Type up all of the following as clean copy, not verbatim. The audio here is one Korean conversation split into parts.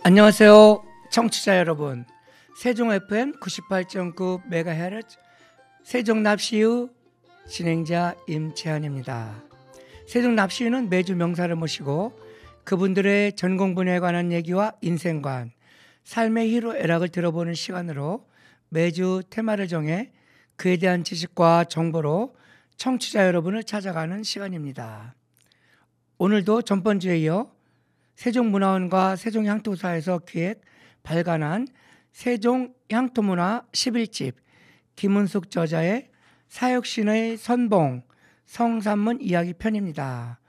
안녕하세요 청취자 여러분. 세종 FM 98.9MHz 세종납시유 진행자 임채한입니다. 세종납시유는 매주 명사를 모시고 그분들의 전공 분야에 관한 얘기와 인생관, 삶의 희로애락을 들어보는 시간으로 매주 테마를 정해 그에 대한 지식과 정보로 청취자 여러분을 찾아가는 시간입니다. 오늘도 전번주에 이어 세종문화원과 세종향토사에서 기획 발간한 세종향토문화 11집 김은숙 저자의 사육신의 선봉 성산문 이야기 편입니다.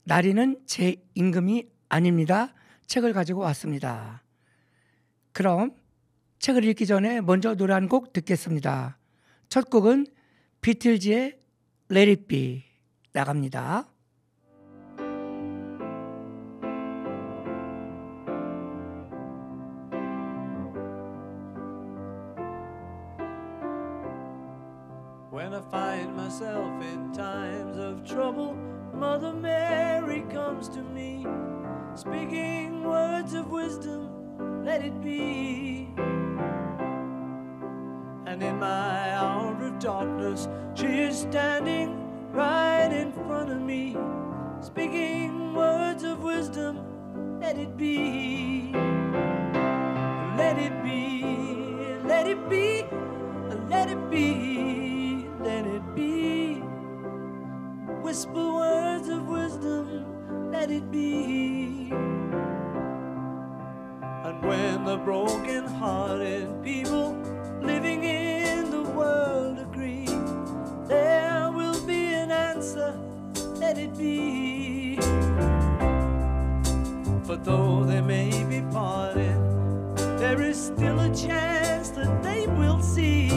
나리는 제 임금이 아닙니다. 책을 가지고 왔습니다. 그럼 책을 읽기 전에 먼저 노래 한 곡 듣겠습니다. 첫 곡은 비틀즈의 Let It Be 나갑니다. When I find myself in times of trouble, Mother Mary comes to me, speaking words of wisdom, let it be. And in my hour of darkness, she is standing right in front of me, speaking words of wisdom, let it be. Let it be, let it be, let it be, let it be. Whisper words of wisdom, let it be. And when the broken-hearted people living in the world agree, there will be an answer, let it be. For though they may be parted, there is still a chance that they will see.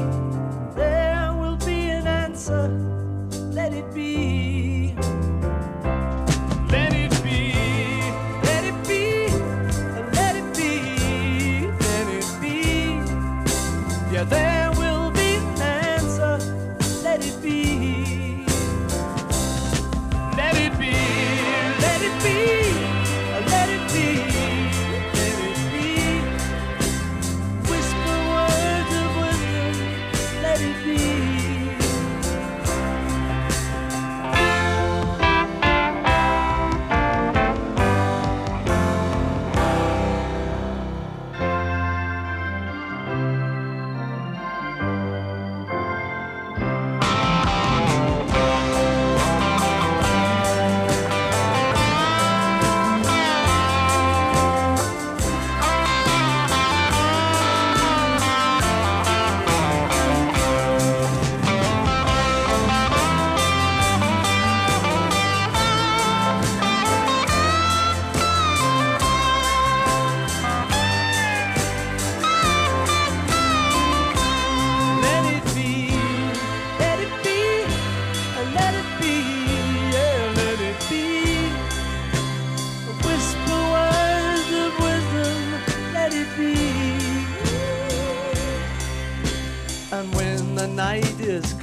There will be an answer, let it be. Let it be, let it be, let it be, let it be. Yeah, there will be an answer, let it be. Let it be, let it be, let it be, let it be. Whisper words of wisdom, let it be.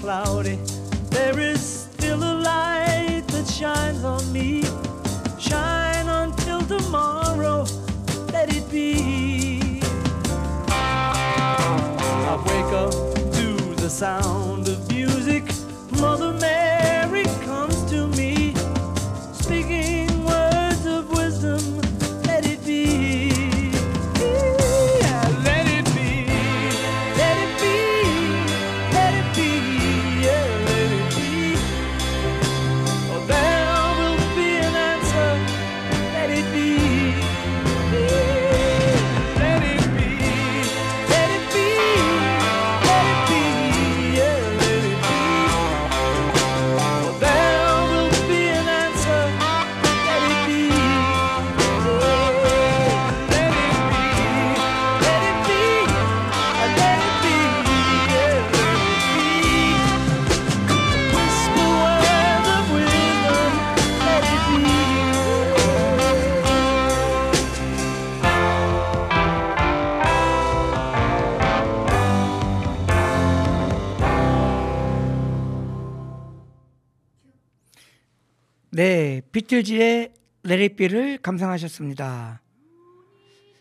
Cloudy, there is still a light that shines on me. Shine until tomorrow, let it be. I wake up to the sound of music. Mother Mary comes to me, speaking words of wisdom, let it be. 네, 비틀즈의 Let It Be를 감상하셨습니다.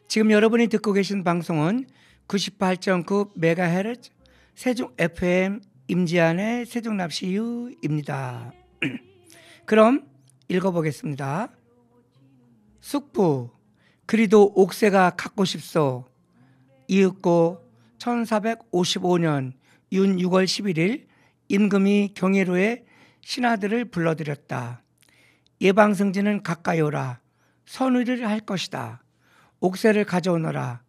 지금 여러분이 듣고 계신 방송은 98.9MHz 세종 FM 임지한의 세종납시유입니다. 그럼 읽어보겠습니다. 숙부 그리도 옥새가 갖고 싶소. 이윽고 1455년 윤 6월 11일 임금이 경회로에 신하들을 불러들였다. 예방승지는 가까이 오라. 선의를 할 것이다. 옥새를 가져오너라.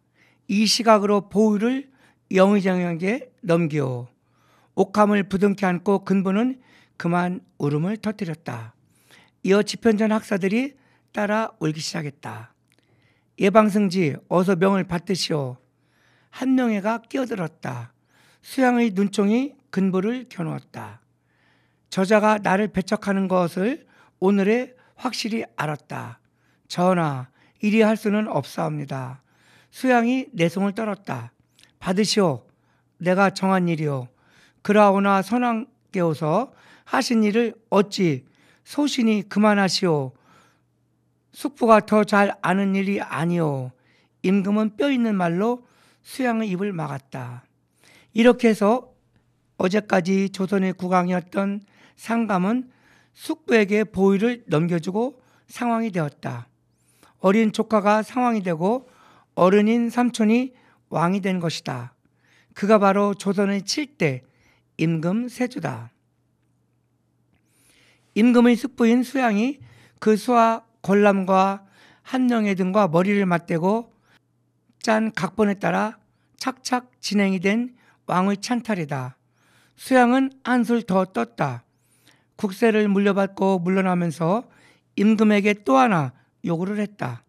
이 시각으로 보위를 영의정에게 넘기오. 옥함을 부둥켜 안고 근부는 그만 울음을 터뜨렸다. 이어 집현전 학사들이 따라 울기 시작했다. 예방승지 어서 명을 받으시오. 한명회가 끼어들었다. 수양의 눈총이 근부를 겨누었다. 저자가 나를 배척하는 것을 오늘에 확실히 알았다. 전하, 이리 할 수는 없사옵니다. 수양이 내송을 떨었다. 받으시오. 내가 정한 일이오. 그러하오나 선왕께서 하신 일을 어찌 소신이 그만하시오. 숙부가 더 잘 아는 일이 아니오. 임금은 뼈 있는 말로 수양의 입을 막았다. 이렇게 해서 어제까지 조선의 국왕이었던 상감은 숙부에게 보위를 넘겨주고 상왕이 되었다. 어린 조카가 상왕이 되고 어른인 삼촌이 왕이 된 것이다. 그가 바로 조선의 7대 임금 세조다. 임금의 숙부인 수양이 그 수하 권람과 한명회 등과 머리를 맞대고 짠 각본에 따라 착착 진행이 된 왕의 찬탈이다. 수양은 한술 더 떴다. 국세를 물려받고 물러나면서 임금에게 또 하나 요구를 했다.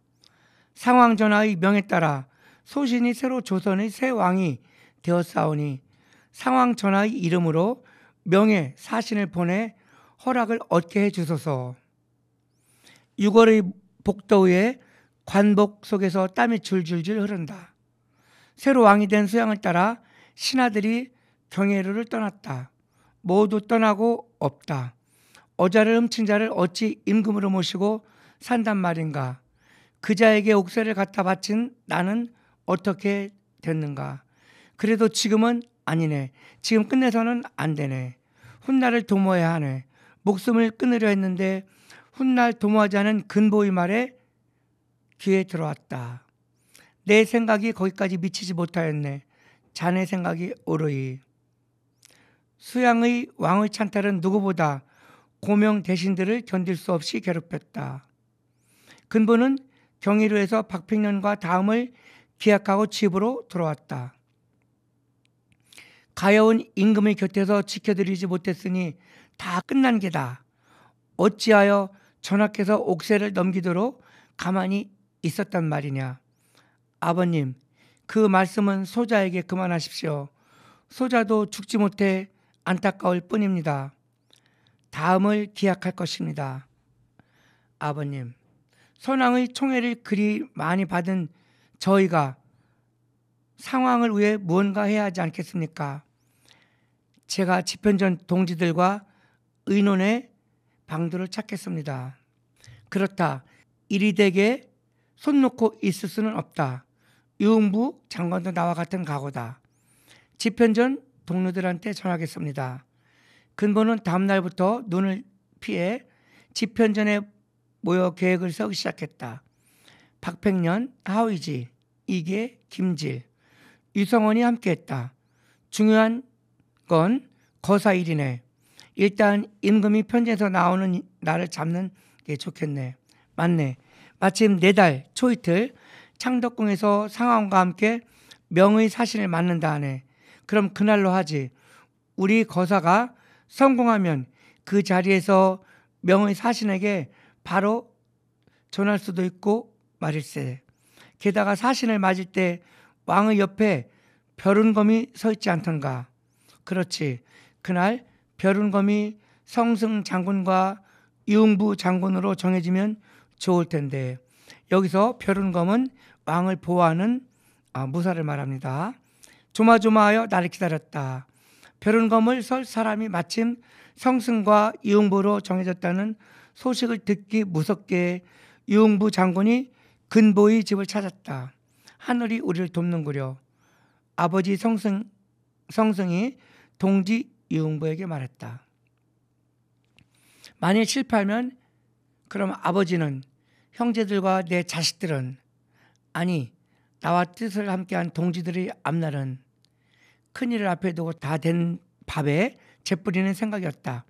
상왕 전하의 명에 따라 소신이 새로 조선의 새 왕이 되었사오니 상왕 전하의 이름으로 명예 사신을 보내 허락을 얻게 해주소서. 6월의 복도에 관복 속에서 땀이 줄줄줄 흐른다. 새로 왕이 된 수양을 따라 신하들이 경회로를 떠났다. 모두 떠나고 없다. 어자를 훔친 자를 어찌 임금으로 모시고 산단 말인가. 그 자에게 옥새를 갖다 바친 나는 어떻게 됐는가. 그래도 지금은 아니네. 지금 끝내서는 안 되네. 훗날을 도모해야 하네. 목숨을 끊으려 했는데 훗날 도모하지 않은 근보의 말에 귀에 들어왔다. 내 생각이 거기까지 미치지 못하였네. 자네 생각이 옳으이. 수양의 왕의 찬탈은 누구보다 고명 대신들을 견딜 수 없이 괴롭혔다. 근보는 경의로에서 박평년과 다음을 기약하고 집으로 돌아왔다. 가여운 임금의 곁에서 지켜드리지 못했으니 다 끝난 게다. 어찌하여 전하께서 옥새를 넘기도록 가만히 있었단 말이냐. 아버님, 그 말씀은 소자에게 그만하십시오. 소자도 죽지 못해 안타까울 뿐입니다. 다음을 기약할 것입니다. 아버님, 선왕의 총애를 그리 많이 받은 저희가 상황을 위해 무언가 해야 하지 않겠습니까? 제가 집현전 동지들과 의논의 방도를 찾겠습니다. 그렇다. 이리 되게 손 놓고 있을 수는 없다. 유흥부 장관도 나와 같은 각오다. 집현전 동료들한테 전하겠습니다. 근보는 다음 날부터 눈을 피해 집현전에 모여 계획을 세우기 시작했다. 박평년, 하의지, 이계, 김질, 유성원이 함께했다. 중요한 건 거사일이네. 일단 임금이 편지에서 나오는 날을 잡는 게 좋겠네. 맞네. 마침 내달 초이틀 창덕궁에서 상황과 함께 명의 사신을 맡는다 하네. 그럼 그날로 하지. 우리 거사가 성공하면 그 자리에서 명의 사신에게 바로 전할 수도 있고 말일세. 게다가 사신을 맞을 때 왕의 옆에 벼른검이 서 있지 않던가. 그렇지. 그날 벼른검이 성승 장군과 유흥부 장군으로 정해지면 좋을 텐데, 여기서 벼른검은 왕을 보호하는 무사를 말합니다. 조마조마하여 나를 기다렸다. 벼른검을 설 사람이 마침 성승과 유흥부로 정해졌다는 소식을 듣기 무섭게 유흥부 장군이 근보의 집을 찾았다. 하늘이 우리를 돕는구려. 아버지 성승이 동지 유흥부에게 말했다. 만일 실패하면 그럼 아버지는, 형제들과 내 자식들은, 아니 나와 뜻을 함께한 동지들의 앞날은 큰일을 앞에 두고 다 된 밥에 재뿌리는 생각이었다.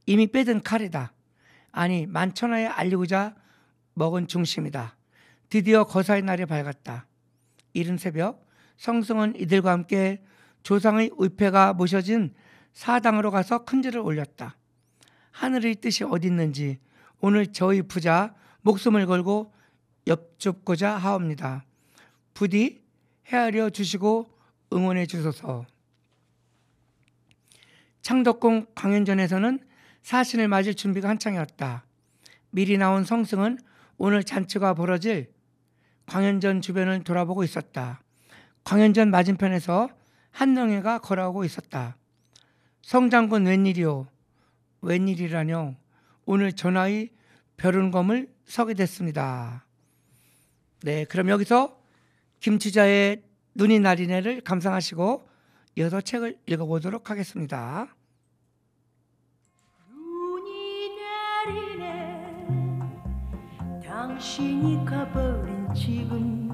이미 빼든 칼이다. 아니 만천하에 알리고자 먹은 중심이다. 드디어 거사의 날이 밝았다. 이른 새벽 성승은 이들과 함께 조상의 의패가 모셔진 사당으로 가서 큰절을 올렸다. 하늘의 뜻이 어디 있는지 오늘 저희 부자 목숨을 걸고 엽줍고자 하옵니다. 부디 헤아려 주시고 응원해 주소서. 창덕궁 광연전에서는 사신을 맞을 준비가 한창이었다. 미리 나온 성승은 오늘 잔치가 벌어질 광연전 주변을 돌아보고 있었다. 광연전 맞은편에서 한영애가 걸어오고 있었다. 성장군 웬일이오? 웬일이라뇨? 오늘 전하의 별운검을 서게 됐습니다. 네, 그럼 여기서 김치자의 눈이 나리네를 감상하시고 이어서 책을 읽어보도록 하겠습니다. 눈이 내리네 당신이 가버린 지금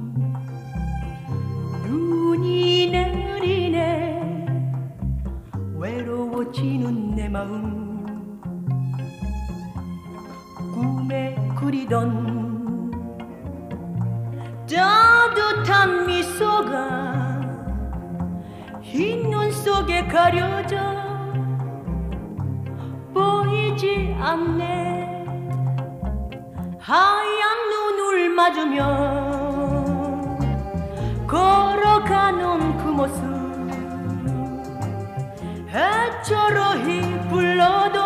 눈이 내리네 외로워지는 내 마음 꿈에 그리던 따뜻한 미소가 흰 눈 속에 가려져 보이지 않네 하얀 눈을 맞으며 걸어가는 그 모습 애처로이 불러도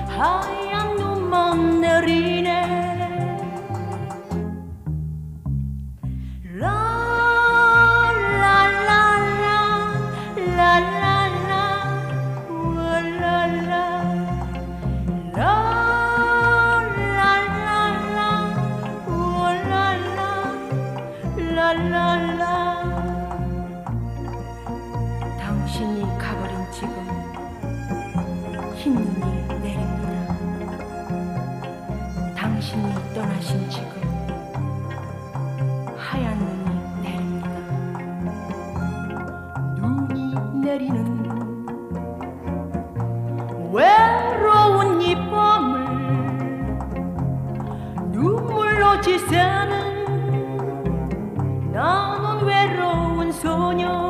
하얀 눈만 내리네 당신이 가버린 지금 흰 눈이 내립니다. 당신이 떠나신 지금 하얀 눈이 내립니다. 눈이 내리는 외로운 이 밤을 눈물로 지새는 나는 외로운 소녀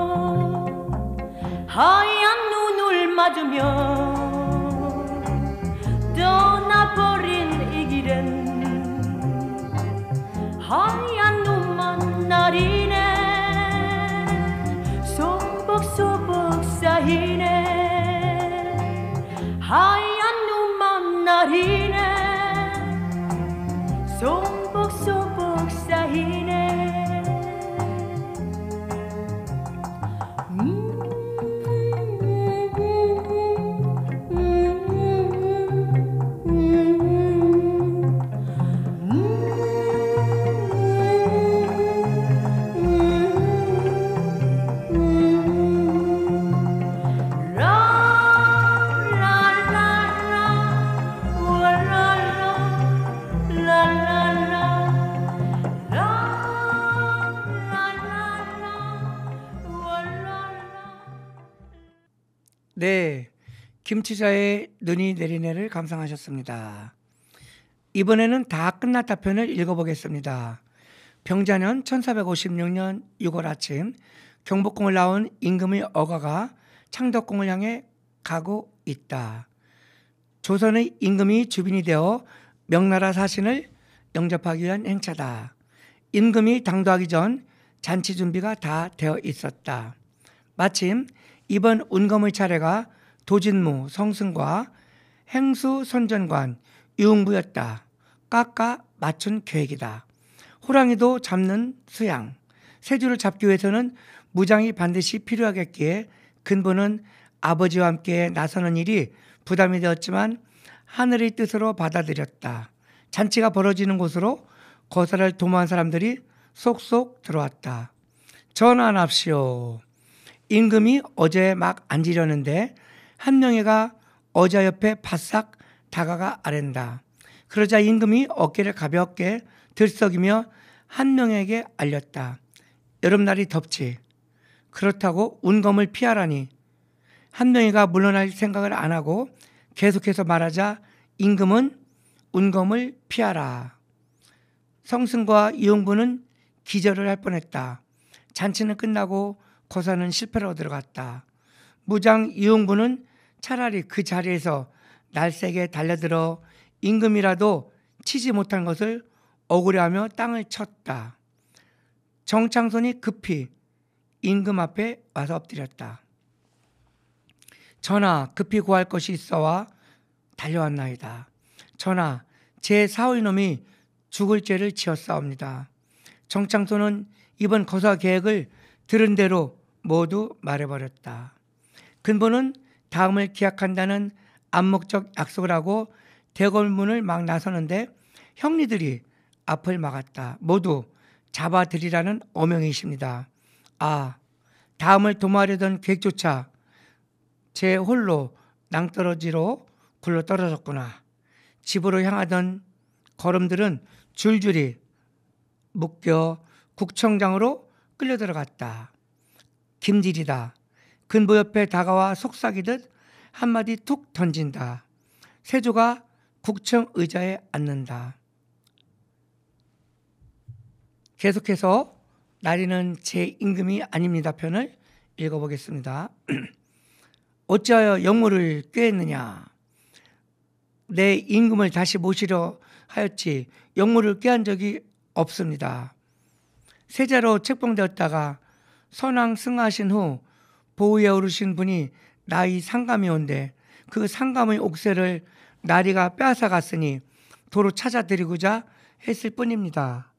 하얀 눈을 맞으며 떠나버린 이 길엔 하얀 눈만 나리네 소복소복 쌓이네 하얀 눈만 나리네 소복소복 쌓이네 네, 김치자의 눈이 내리네를 감상하셨습니다. 이번에는 다 끝났다 편을 읽어보겠습니다. 병자년 1456년 6월 아침 경복궁을 나온 임금의 어가가 창덕궁을 향해 가고 있다. 조선의 임금이 주빈이 되어 명나라 사신을 영접하기 위한 행차다. 임금이 당도하기 전 잔치 준비가 다 되어 있었다. 마침 이번 운검의 차례가 도진무 성승과 행수 선전관 유흥부였다. 깎아 맞춘 계획이다. 호랑이도 잡는 수양, 새주를 잡기 위해서는 무장이 반드시 필요하겠기에 근본은 아버지와 함께 나서는 일이 부담이 되었지만 하늘의 뜻으로 받아들였다. 잔치가 벌어지는 곳으로 거사를 도모한 사람들이 속속 들어왔다. 전화납시오. 임금이 어제 막 앉으려는데 한명회가 어자 옆에 바싹 다가가 아랜다. 그러자 임금이 어깨를 가볍게 들썩이며 한명회에게 알렸다. 여름날이 덥지. 그렇다고 운검을 피하라니. 한명회가 물러날 생각을 안 하고 계속해서 말하자 임금은 운검을 피하라. 성승과 이용부는 기절을 할 뻔했다. 잔치는 끝나고 고사는 실패로 들어갔다. 무장 이용부는 차라리 그 자리에서 날쌔게 달려들어 임금이라도 치지 못한 것을 억울해하며 땅을 쳤다. 정창손이 급히 임금 앞에 와서 엎드렸다. 전하, 급히 구할 것이 있어와 달려왔나이다. 전하, 제 사위 놈이 죽을 죄를 지었사옵니다. 정창손은 이번 거사 계획을 들은 대로 모두 말해버렸다. 근본은 다음을 기약한다는 암묵적 약속을 하고 대궐문을 막 나서는데 형리들이 앞을 막았다. 모두 잡아들이라는 어명이십니다. 아, 다음을 도모하려던 계획조차 제 홀로 낭떠러지로 굴러 떨어졌구나. 집으로 향하던 걸음들은 줄줄이 묶여 국청장으로 끌려 들어갔다. 김질이다. 근보 옆에 다가와 속삭이듯 한마디 툭 던진다. 세조가 국청 의자에 앉는다. 계속해서 나리는 제 임금이 아닙니다 편을 읽어보겠습니다. 어찌하여 역무를 꾀했느냐. 내 임금을 다시 모시려 하였지 역무를 꾀한 적이 없습니다. 세자로 책봉되었다가 선왕 승하신 후 보위에 오르신 분이 나이 상감이온데 그 상감의 옥새를 나리가 빼앗아 갔으니 도로 찾아드리고자 했을 뿐입니다.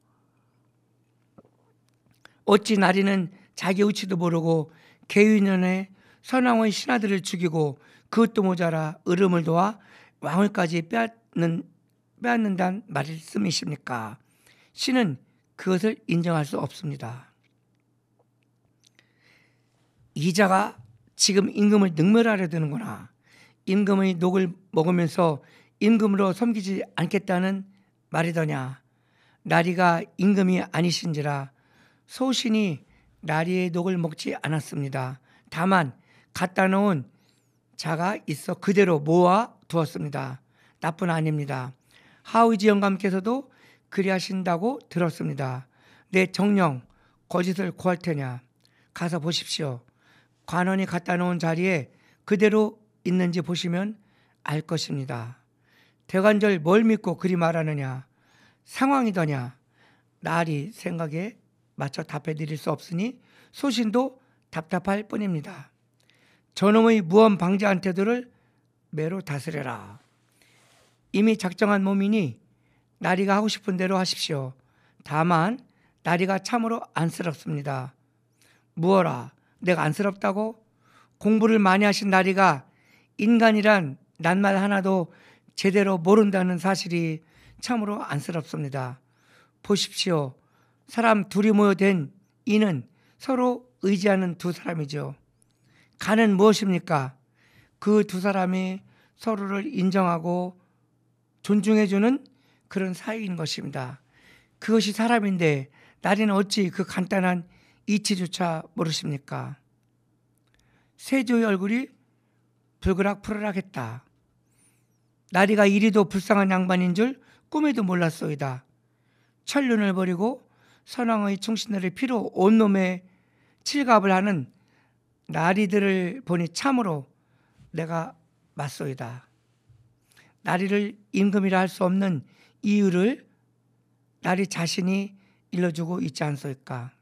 어찌 나리는 자기 의치도 모르고 계유년에 선왕의 신하들을 죽이고 그것도 모자라 으름을 도와 왕을까지 빼앗는다는 말씀이십니까? 신은 그것을 인정할 수 없습니다. 이자가 지금 임금을 능멸하려 드는구나. 임금의 녹을 먹으면서 임금으로 섬기지 않겠다는 말이더냐. 나리가 임금이 아니신지라 소신이 나리의 녹을 먹지 않았습니다. 다만 갖다 놓은 자가 있어 그대로 모아 두었습니다. 나뿐 아닙니다. 하의지 영감께서도 그리하신다고 들었습니다. 내 정령 거짓을 고할 테냐. 가서 보십시오. 관원이 갖다 놓은 자리에 그대로 있는지 보시면 알 것입니다. 대관절 뭘 믿고 그리 말하느냐. 상황이더냐. 나리 생각에 맞춰 답해 드릴 수 없으니 소신도 답답할 뿐입니다. 저놈의 무언 방지한 태도를 매로 다스려라. 이미 작정한 몸이니 나리가 하고 싶은 대로 하십시오. 다만 나리가 참으로 안쓰럽습니다. 무어라. 내가 안쓰럽다고? 공부를 많이 하신 나리가 인간이란 낱말 하나도 제대로 모른다는 사실이 참으로 안쓰럽습니다. 보십시오. 사람 둘이 모여된 이는 서로 의지하는 두 사람이죠. 간은 무엇입니까? 그 두 사람이 서로를 인정하고 존중해주는 그런 사이인 것입니다. 그것이 사람인데 나리는 어찌 그 간단한 이치조차 모르십니까? 세조의 얼굴이 불그락불그락했다. 나리가 이리도 불쌍한 양반인 줄 꿈에도 몰랐소이다. 천륜을 버리고 선왕의 충신들의 피로 온몸에 칠갑을 하는 나리들을 보니 참으로 내가 맞소이다. 나리를 임금이라 할 수 없는 이유를 나리 자신이 일러주고 있지 않소이까.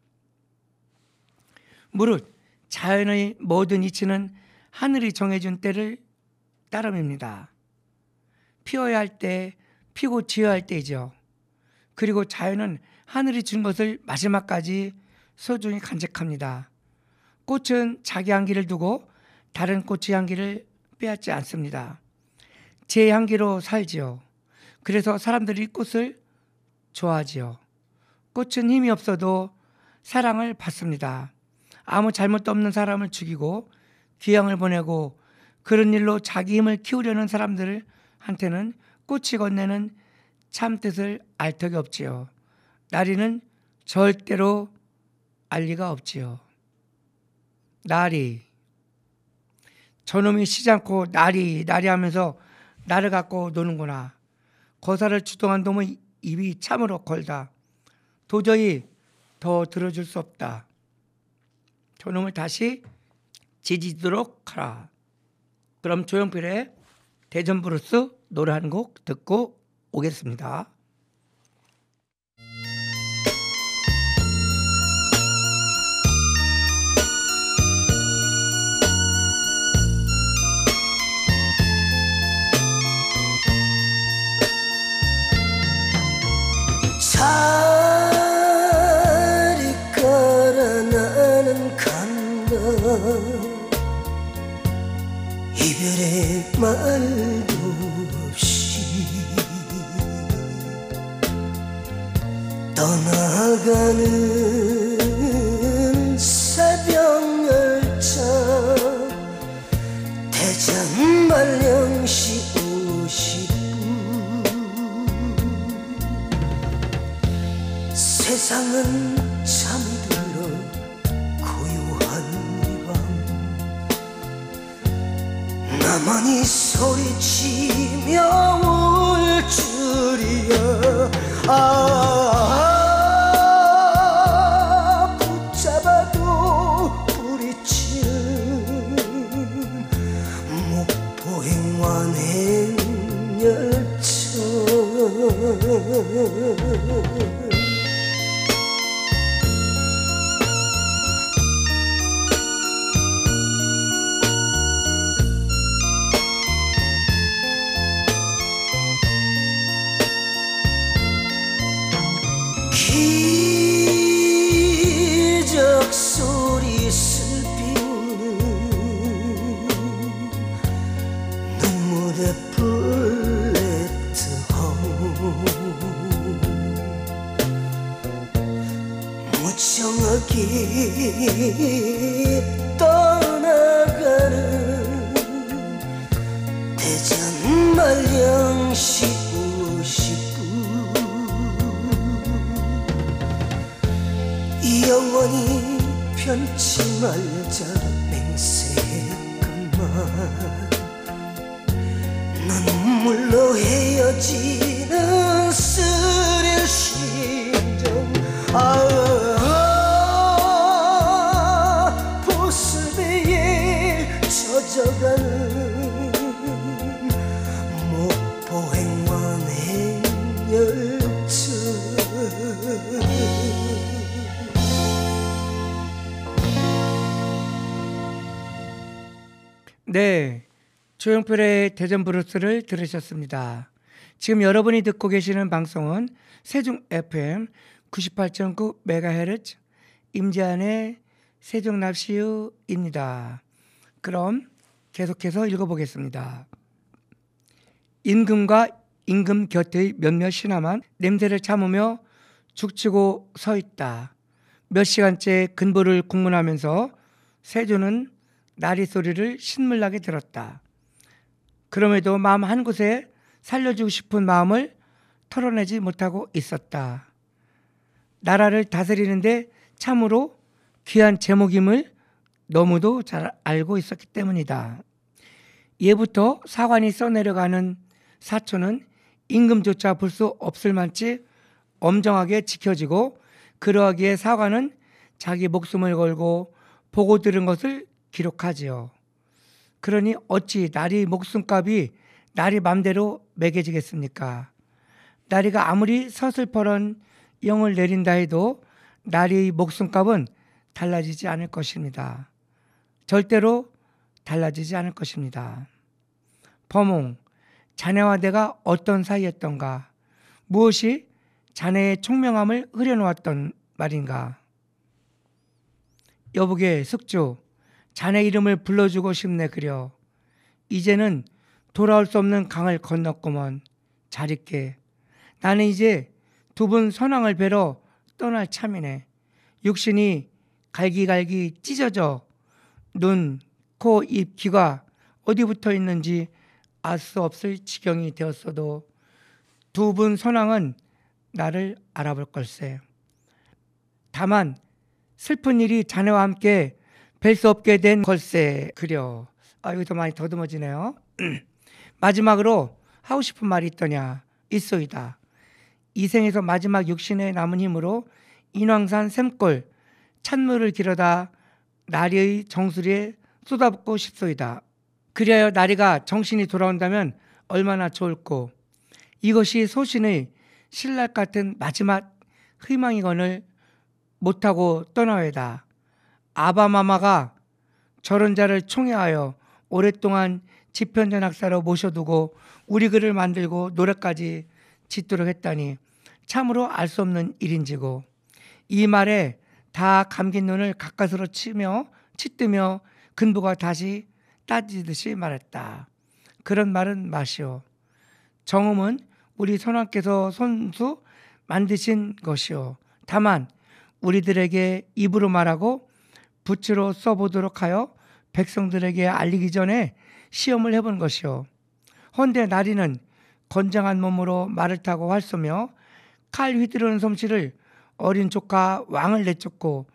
무릇 자연의 모든 이치는 하늘이 정해준 때를 따름입니다. 피어야 할 때, 피고 지어야 할 때이죠. 그리고 자연은 하늘이 준 것을 마지막까지 소중히 간직합니다. 꽃은 자기 향기를 두고 다른 꽃의 향기를 빼앗지 않습니다. 제 향기로 살지요. 그래서 사람들이 꽃을 좋아하지요. 꽃은 힘이 없어도 사랑을 받습니다. 아무 잘못도 없는 사람을 죽이고 귀양을 보내고 그런 일로 자기 힘을 키우려는 사람들한테는 꽃이 건네는 참 뜻을 알 턱이 없지요. 나리는 절대로 알 리가 없지요. 나리, 저놈이 쉬지 않고 나리 하면서 나를 갖고 노는구나. 거사를 주동한 놈의 입이 참으로 걸다. 도저히 더 들어줄 수 없다. 저놈을 다시 지지도록 하라. 그럼 조용필의 대전 브루스 노래 한 곡 듣고 오겠습니다. 살이 깔아 나는 간다. 이별의 말도 없이 떠나가는 새벽 열차. 대전 말령시 50분. 세상은 잠이 들어 고요한 이 밤. 나만이 소리치며 울 줄이야. 붙잡아도 부딪히는 목포행 완행 열차. 기적 소리 슬피 우는 눈물의 플랫홈. 무정하게 떠나가는 대전 말령시 50분. 영원히 편치 말자 맹세했건만. 눈물로 헤어지는 쓰린 심정. 보슬배에 젖어가는 목포행 완행 열차. 네, 조용필의 대전 브루스를 들으셨습니다. 지금 여러분이 듣고 계시는 방송은 세종 FM 98.9MHz 임재한의 세종납시유입니다. 그럼 계속해서 읽어보겠습니다. 임금과 임금 곁의 몇몇 신하만 냄새를 참으며 죽치고 서 있다. 몇 시간째 근보를 국문하면서 세조는 나리 소리를 신물나게 들었다. 그럼에도 마음 한 곳에 살려주고 싶은 마음을 털어내지 못하고 있었다. 나라를 다스리는데 참으로 귀한 제목임을 너무도 잘 알고 있었기 때문이다. 예부터 사관이 써내려가는 사초는 임금조차 볼 수 없을 만치 엄정하게 지켜지고, 그러하기에 사관은 자기 목숨을 걸고 보고 들은 것을 기록하지요. 그러니 어찌 나리 목숨값이 나리 맘대로 매겨지겠습니까? 나리가 아무리 서슬퍼런 영을 내린다 해도 나리의 목숨값은 달라지지 않을 것입니다. 절대로 달라지지 않을 것입니다. 범옹, 자네와 내가 어떤 사이였던가? 무엇이 자네의 총명함을 흐려놓았던 말인가? 여보게 숙주, 자네 이름을 불러주고 싶네 그려. 이제는 돌아올 수 없는 강을 건넜구먼. 잘 있게. 나는 이제 두 분 선왕을 뵈러 떠날 참이네. 육신이 갈기갈기 찢어져 눈, 코, 입, 귀가 어디 붙어 있는지 알 수 없을 지경이 되었어도 두 분 선왕은 나를 알아볼 걸세. 다만 슬픈 일이 자네와 함께 뵐 수 없게 된 걸세. 그려. 여기서 많이 더듬어지네요. 마지막으로 하고 싶은 말이 있더냐. 있소이다. 이 생에서 마지막 육신에 남은 힘으로 인왕산 샘골 찬물을 길어다 나리의 정수리에 쏟아붓고 싶소이다. 그리하여 나리가 정신이 돌아온다면 얼마나 좋을꼬. 이것이 소신의 신랄 같은 마지막 희망이건을 못하고 떠나외다. 아바마마가 저런 자를 총애하여 오랫동안 집현전 학사로 모셔두고 우리 글을 만들고 노래까지 짓도록 했다니 참으로 알 수 없는 일인지고. 이 말에 다 감긴 눈을 가까스로 치뜨며 근부가 다시 따지듯이 말했다. 그런 말은 마시오. 정음은 우리 선왕께서 손수 만드신 것이오. 다만 우리들에게 입으로 말하고 붓으로 써보도록 하여 백성들에게 알리기 전에 시험을 해본 것이오. 헌데 나리는 건장한 몸으로 말을 타고 활쏘며 칼 휘두르는 솜씨를 어린 조카 왕을 내쫓고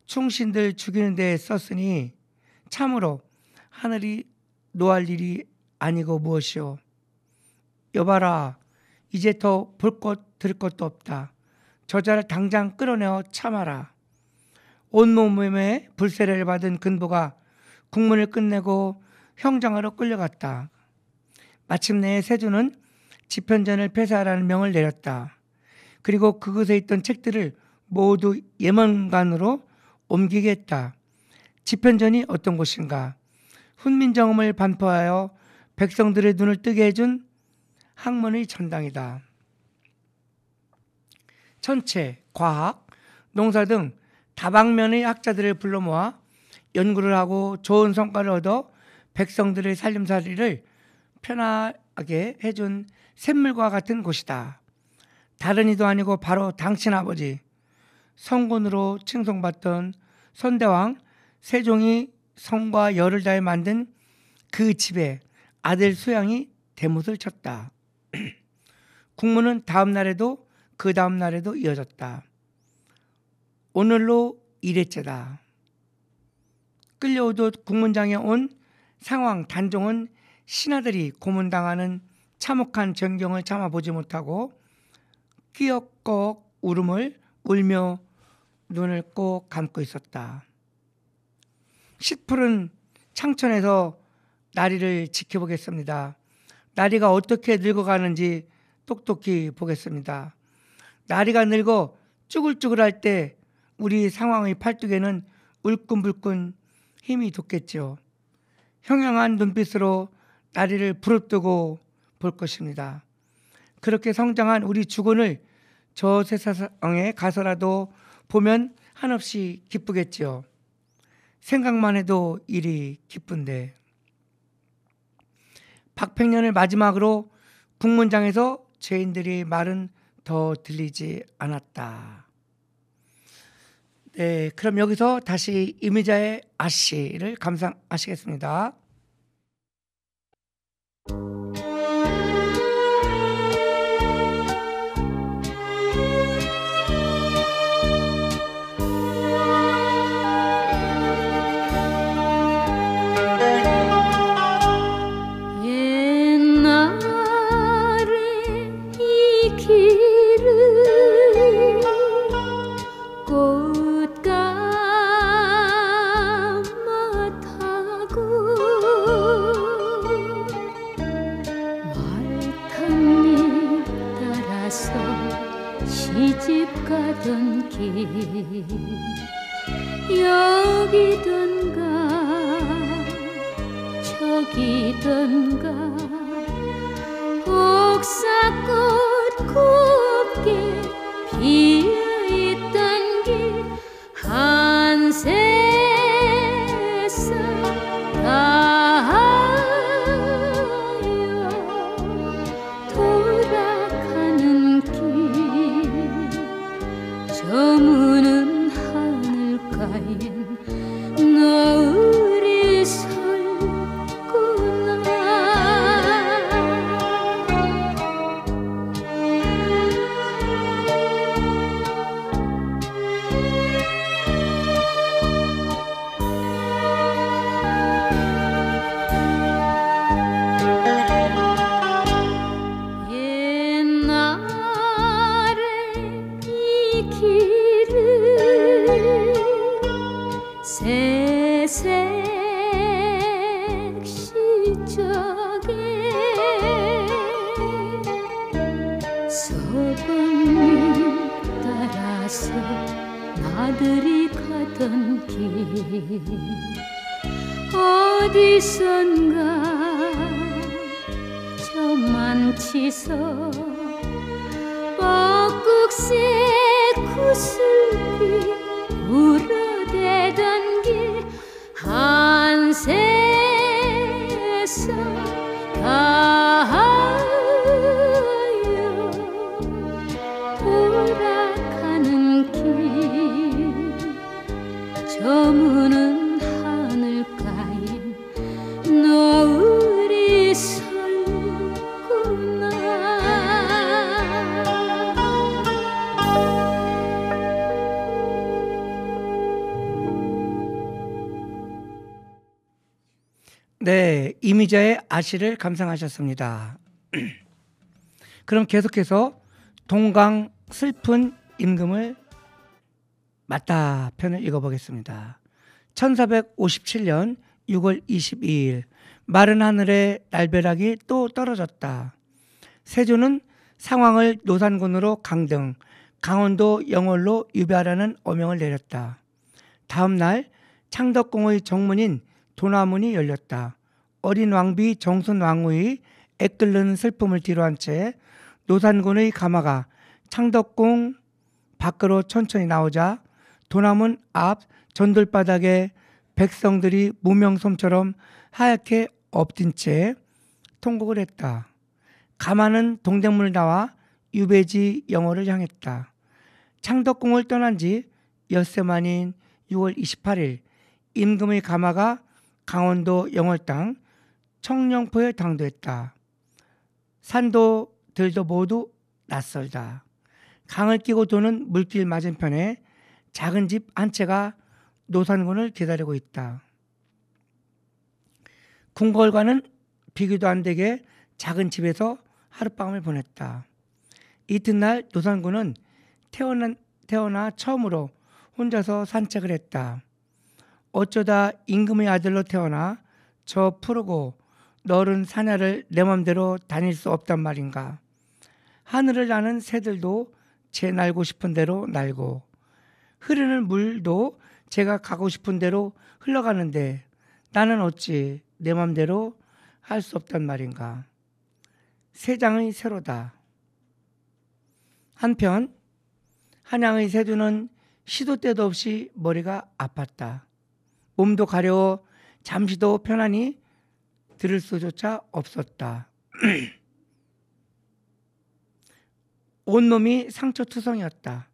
충신들 죽이는 데 썼으니 참으로 하늘이 노할 일이 아니고 무엇이오. 여봐라, 이제 더 볼 것 들을 것도 없다. 저자를 당장 끌어내어 참아라. 온몸에 불세례를 받은 근부가 국문을 끝내고 형장으로 끌려갔다. 마침내 세조는 집현전을 폐사하라는 명을 내렸다. 그리고 그곳에 있던 책들을 모두 예문관으로 옮기게 했다. 집현전이 어떤 곳인가? 훈민정음을 반포하여 백성들의 눈을 뜨게 해준 학문의 전당이다. 천체, 과학, 농사 등 다방면의 학자들을 불러 모아 연구를 하고 좋은 성과를 얻어 백성들의 살림살이를 편하게 해준 샘물과 같은 곳이다. 다른 이도 아니고 바로 당신 아버지 성군으로 칭송받던 선대왕 세종이 성과 열을 다해 만든 그 집에 아들 수양이 대못을 쳤다. 국문은 다음 날에도 그 다음 날에도 이어졌다. 오늘로 1회째다. 끌려오듯 국문장에 온 상황 단종은 신하들이 고문당하는 참혹한 전경을 참아보지 못하고 끼역꺽 울음을 울며 눈을 꼭 감고 있었다. 시푸른 창천에서 나리를 지켜보겠습니다. 나리가 어떻게 늙어가는지 똑똑히 보겠습니다. 나리가 늙어 쭈글쭈글할 때 우리 상황의 팔뚝에는 울끈불끈 힘이 돋겠죠. 형형한 눈빛으로 나리를 부릅뜨고 볼 것입니다. 그렇게 성장한 우리 주군을 저 세상에 가서라도 보면 한없이 기쁘겠죠. 생각만 해도 일이 기쁜데. 박팽년을 마지막으로 국문장에서 죄인들의 말은 더 들리지 않았다. 네, 그럼 여기서 다시 이미자의 아씨를 감상하시겠습니다. 시집가던 길 여기던가 저기던가 옥사꽃 곱게 피어있던 길 한 세상 가요 돌아가는 길 저 아들이 가던 길 어디선가 저 만치서 뻐꾹새 구슬이 울어대던 길 한새에서 가요 돌아가는 길 저무는 하늘가에 노을이 설구나. 네, 이미자의 아시를 감상하셨습니다. 그럼 계속해서 동강 슬픈 임금을 맞다 편을 읽어보겠습니다. 1457년 6월 22일 마른 하늘에 날벼락이 또 떨어졌다. 세조는 상황을 노산군으로 강등, 강원도 영월로 유배하라는 어명을 내렸다. 다음 날 창덕궁의 정문인 도나문이 열렸다. 어린 왕비 정순 왕후의 애끓는 슬픔을 뒤로한 채 노산군의 가마가 창덕궁 밖으로 천천히 나오자 도나문 앞 전돌바닥에 백성들이 무명솜처럼 하얗게 엎딘 채 통곡을 했다. 가마는 동대문을 나와 유배지 영월을 향했다. 창덕궁을 떠난 지 엿새 만인 6월 28일 임금의 가마가 강원도 영월 땅 청령포에 당도했다. 산도들도 모두 낯설다. 강을 끼고 도는 물길 맞은편에 작은 집 한 채가 노산군을 기다리고 있다. 궁궐과는 비교도 안 되게 작은 집에서 하룻밤을 보냈다. 이튿날 노산군은 태어나 처음으로 혼자서 산책을 했다. 어쩌다 임금의 아들로 태어나 저 푸르고 너른 사냐를 내 맘대로 다닐 수 없단 말인가. 하늘을 나는 새들도 제 날고 싶은 대로 날고 흐르는 물도 제가 가고 싶은 대로 흘러가는데 나는 어찌 내 맘대로 할 수 없단 말인가. 세장의 세로다. 한편 한양의 세두는 시도 때도 없이 머리가 아팠다. 몸도 가려워 잠시도 편안히 들을 수조차 없었다. 온몸이 상처투성이었다.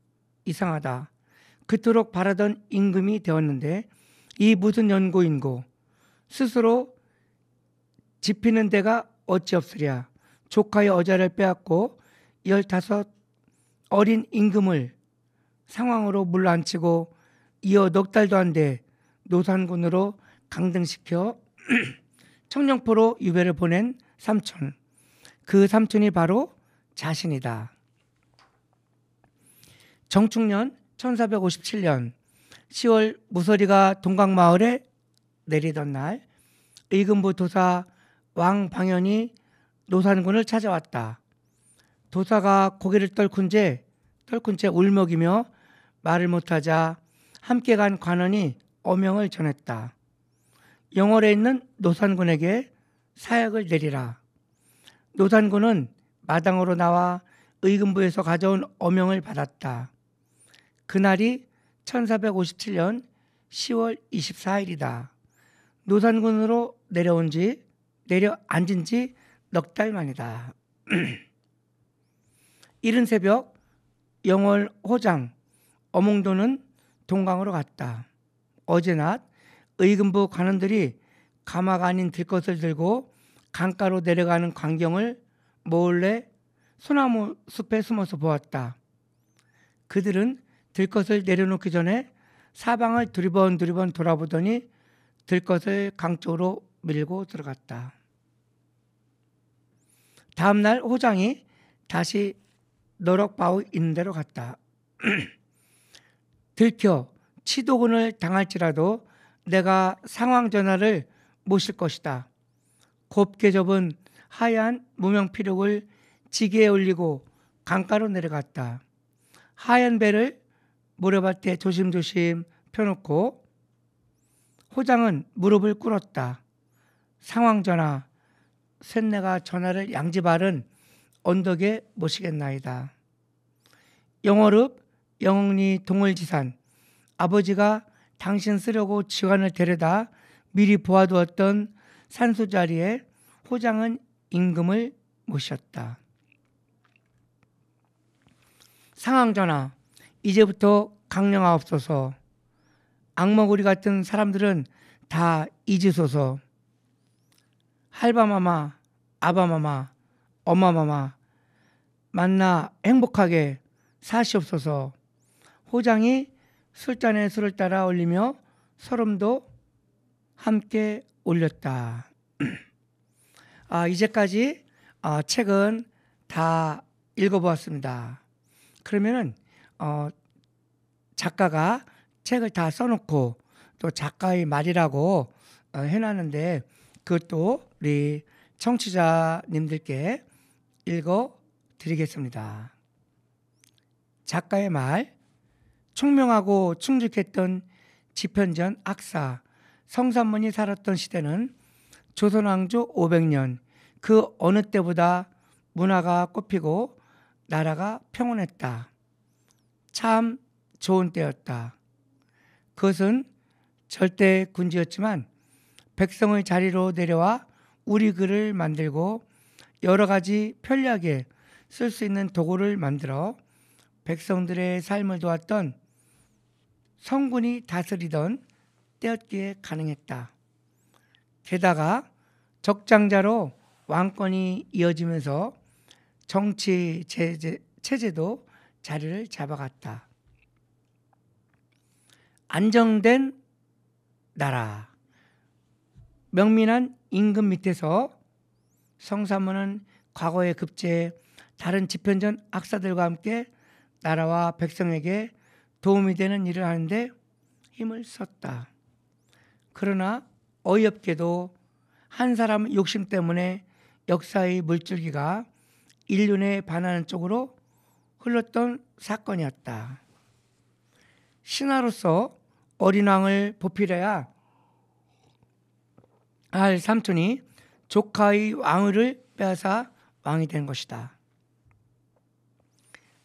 이상하다. 그토록 바라던 임금이 되었는데 이 무슨 연고인고. 스스로 집히는 데가 어찌 없으랴. 조카의 어자를 빼앗고 15 어린 임금을 상황으로 물러앉히고 이어 넉 달도 안 돼 노산군으로 강등시켜 청령포로 유배를 보낸 삼촌. 그 삼촌이 바로 자신이다. 정축년 1457년 10월 무서리가 동강마을에 내리던 날 의금부 도사 왕방연이 노산군을 찾아왔다. 도사가 고개를 떨군 채 울먹이며 말을 못하자 함께 간 관원이 어명을 전했다. 영월에 있는 노산군에게 사약을 내리라. 노산군은 마당으로 나와 의금부에서 가져온 어명을 받았다. 그날이 1457년 10월 24일이다. 노산군으로 내려앉은 지 넉 달 만이다. 이른 새벽 영월 호장 어몽도는 동강으로 갔다. 어제 낮 의금부 관원들이 가마가 아닌 들것을 들고 강가로 내려가는 광경을 몰래 소나무 숲에 숨어서 보았다. 그들은 들것을 내려놓기 전에 사방을 두리번 돌아보더니 들것을 강 쪽으로 밀고 들어갔다. 다음 날 호장이 다시 너럭바위 있는 데로 갔다. 들켜 치도군을 당할지라도 내가 상황 전하를 모실 것이다. 곱게 접은 하얀 무명피력을 지게에 올리고 강가로 내려갔다. 하얀 배를 모래밭에 조심조심 펴놓고 호장은 무릎을 꿇었다. 상황 전하, 쇳내가 전하를 양지바른 언덕에 모시겠나이다. 영월읍 영흥리 동을지산, 아버지가 당신 쓰려고 지관을 데려다 미리 보아두었던 산소 자리에 호장은 임금을 모셨다. 상황 전하, 이제부터 강령하옵소서. 악머구리 같은 사람들은 다 잊으소서. 할바마마, 아바마마, 엄마마마 만나 행복하게 사시옵소서. 호장이 술잔에 술을 따라 올리며 서름도 함께 올렸다. 이제까지 책은 다 읽어보았습니다. 그러면은 작가가 책을 다 써놓고 또 작가의 말이라고 해놨는데 그것도 우리 청취자님들께 읽어드리겠습니다. 작가의 말. 총명하고 충직했던 지편전 악사 성삼문이 살았던 시대는 조선왕조 500년, 그 어느 때보다 문화가 꽃피고 나라가 평온했다. 참 좋은 때였다. 그것은 절대 군주였지만 백성의 자리로 내려와 우리 글을 만들고 여러 가지 편리하게 쓸 수 있는 도구를 만들어 백성들의 삶을 도왔던 성군이 다스리던 때였기에 가능했다. 게다가 적장자로 왕권이 이어지면서 정치 체제도 자리를 잡아갔다. 안정된 나라. 명민한 임금 밑에서 성삼문은 과거에 급제해 다른 지편전 악사들과 함께 나라와 백성에게 도움이 되는 일을 하는데 힘을 썼다. 그러나 어이없게도 한 사람 욕심 때문에 역사의 물줄기가 인륜에 반하는 쪽으로 흘렀던 사건이었다. 신하로서 어린 왕을 보필해야 할 삼촌이 조카의 왕위를 빼앗아 왕이 된 것이다.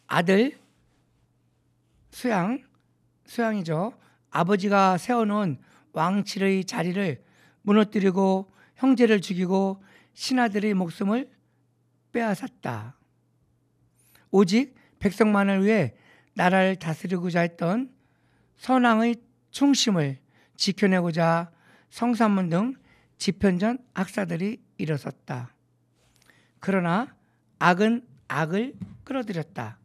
아들 수양이죠. 아버지가 세워놓은 왕실의 자리를 무너뜨리고 형제를 죽이고 신하들의 목숨을 빼앗았다. 오직 백성만을 위해 나라를 다스리고자 했던 선왕의 충심을 지켜내고자 성삼문 등 지편전 악사들이 일어섰다. 그러나 악은 악을 끌어들였다.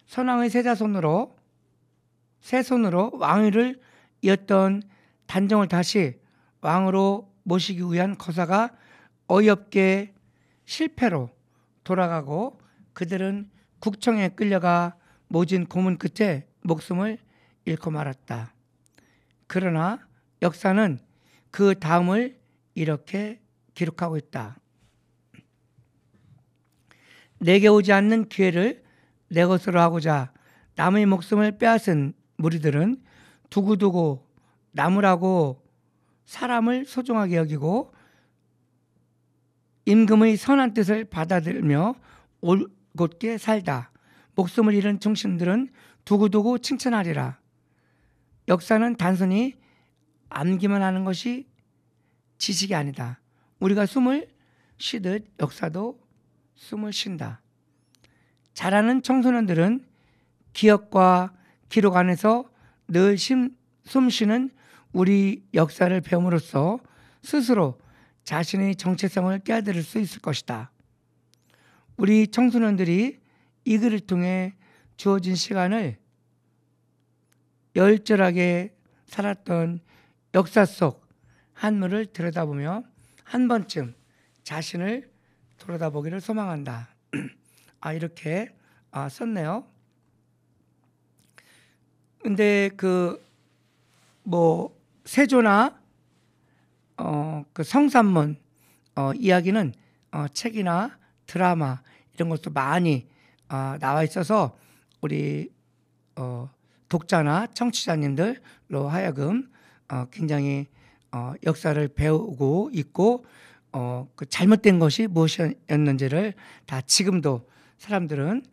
선왕의 새 손으로 왕위를 이었던 단정을 다시 왕으로 모시기 위한 거사가 어이없게 실패로 돌아가고 그들은 국청에 끌려가 모진 고문 끝에 목숨을 잃고 말았다. 그러나 역사는 그 다음을 이렇게 기록하고 있다. 내게 오지 않는 기회를 내 것으로 하고자 남의 목숨을 빼앗은 무리들은 두고두고 나무라고 사람을 소중하게 여기고 임금의 선한 뜻을 받아들며 올곧게 살다. 목숨을 잃은 충신들은 두고두고 칭찬하리라. 역사는 단순히 암기만 하는 것이 지식이 아니다. 우리가 숨을 쉬듯 역사도 숨을 쉰다. 잘하는 청소년들은 기억과 기록 안에서 늘 숨쉬는 우리 역사를 배움으로써 스스로 자신의 정체성을 깨달을 수 있을 것이다. 우리 청소년들이 이 글을 통해 주어진 시간을 열절하게 살았던 역사 속 한물을 들여다보며 한 번쯤 자신을 돌아다보기를 소망한다. 이렇게 썼네요. 근데 세조나 그 성삼문 이야기는 책이나 드라마 이런 것도 많이 나와 있어서 우리 독자나 청취자님들로 하여금 굉장히 역사를 배우고 있고 그 잘못된 것이 무엇이었는지를 다 지금도 사람들은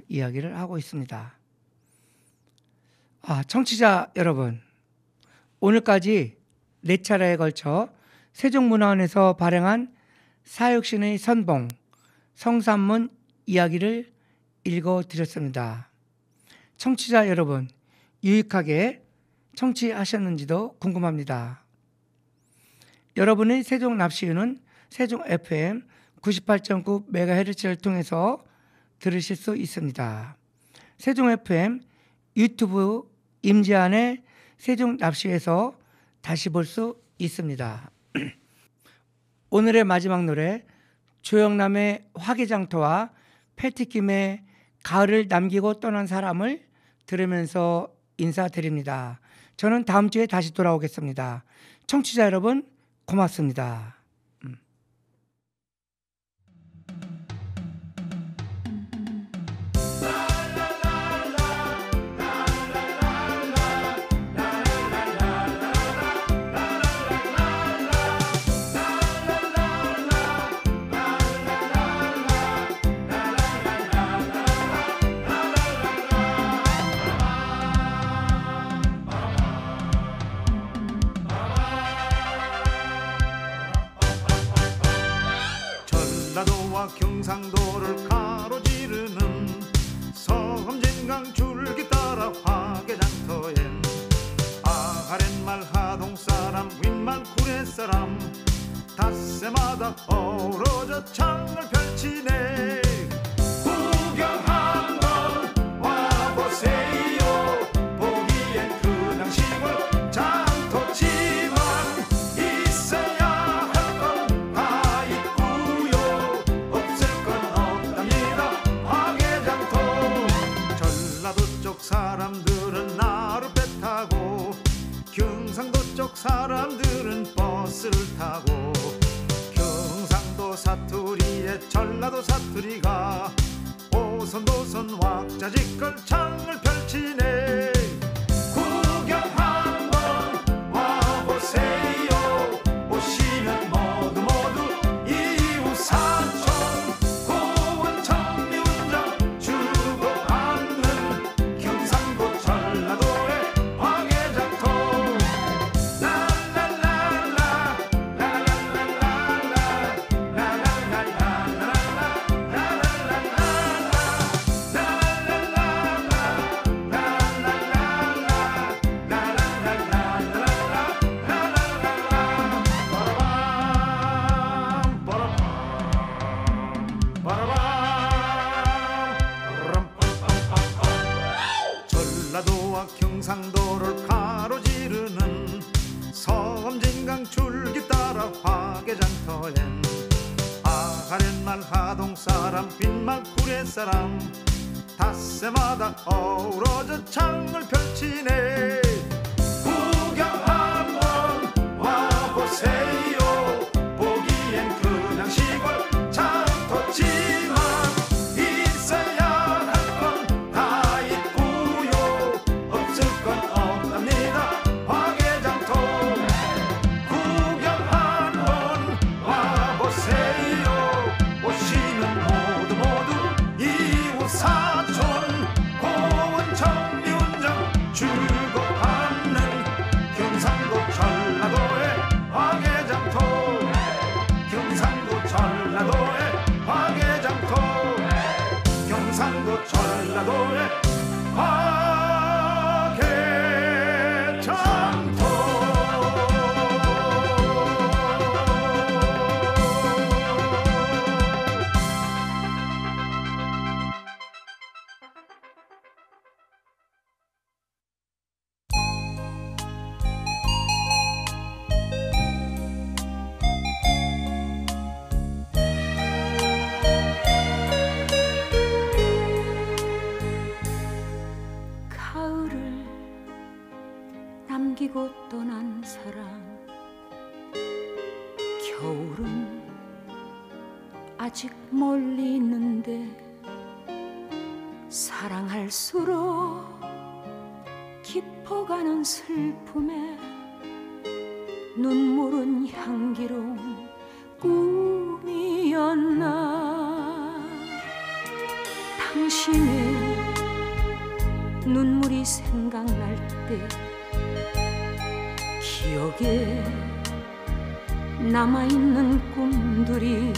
이야기를 하고 있습니다. 청취자 여러분, 오늘까지 4차례에 걸쳐 세종문화원에서 발행한 사육신의 선봉 성산문 이야기를 읽어드렸습니다. 청취자 여러분, 유익하게 청취하셨는지도 궁금합니다. 여러분의 세종납시인은 세종 FM 98.9MHz를 통해서 들으실 수 있습니다. 세종 FM 유튜브 임지한의 세종납시에서 다시 볼 수 있습니다. 오늘의 마지막 노래 조영남의 화개장터와 패티김의 가을을 남기고 떠난 사람을 들으면서 인사드립니다. 저는 다음 주에 다시 돌아오겠습니다. 청취자 여러분 고맙습니다. 전라도와 경상도를 가로지르는 섬진강 줄기 따라 화개장터엔 아랫말 하동사람 윗말 구례사람 닷새마다 어우러져 창을 펼치네. 구경 한번 와보세요. 보기엔 그냥 시골 장터지만 있어야 할 건 다 있고요. 없을 건 없답니다. 화개장터. 전라도 쪽 사람들은 나룻배 타고 경상도 쪽 사람들은 버스를 타고 경상도 사투리에 전라도 사투리가 오손도손 왁자지껄 창을 펼치네. 구경 한번 와보세요. 오시면 모두 이웃 사촌 고운 청미운정 주고받는 경상도 전라도의 화개장터. 전라도와 경상도를 가로지르는 섬진강 줄기 따라 화개장터엔 아랫말 하동사람 윗말 구례사람 닷새마다 어우러져 창을 펼치네. 구경 한번 와보세요. 보기엔 그냥 시골 장터지만 있어야 할 건 다 있고요. 없을 건 없답니다. 화개장터. 구경 한번 와보세요. 오시면 모두 이웃 사촌 고운 청미운정 주고받는 경상도 전라도의 화개장터. 경상도 전라도의 화개장터. 경상도 전라도의 가을을 남기고 떠난 사람, 겨울은 아직 멀리 있는데 사랑할수록 슬퍼가는 슬픔에 눈물은 향기로운 꿈이었나. 당신의 눈물이 생각날 때 기억에 남아있는 꿈들이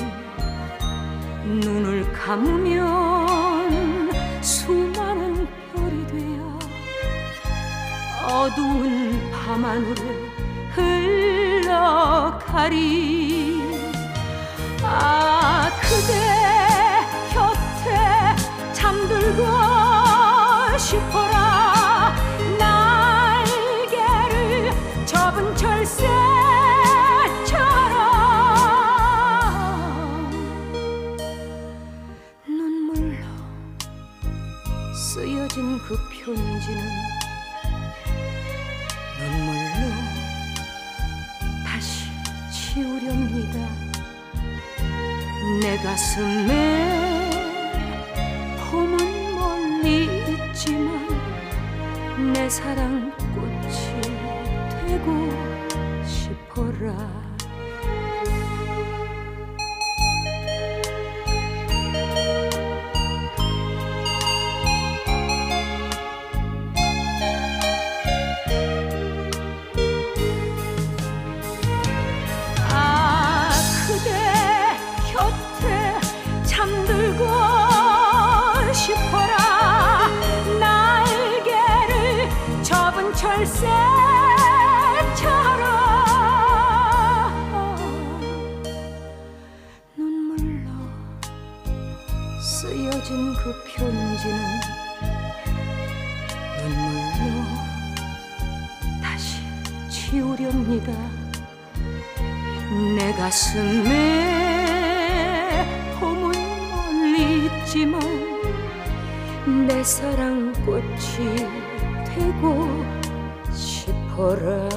눈을 감으면 수많은 별이 되어 어두운 밤하늘에 흘러가리. 아, 그대 곁에 잠들고 싶어라. 날개를 접은 철새처럼 눈물로 쓰여진 그 편지는 눈물로 다시 지우렵니다. 내 가슴에 봄은 멀리 있지만 내 사랑 꽃이 되고 싶어라. 아, 그대 곁에 잠들고 싶어라. 날개를 접은 철새처럼 눈물로 쓰여진 그 편지는 눈물로 다시 지우렵니다. 내 가슴에 봄은 멀리 있지만 내 사랑 꽃이 되고 싶어라.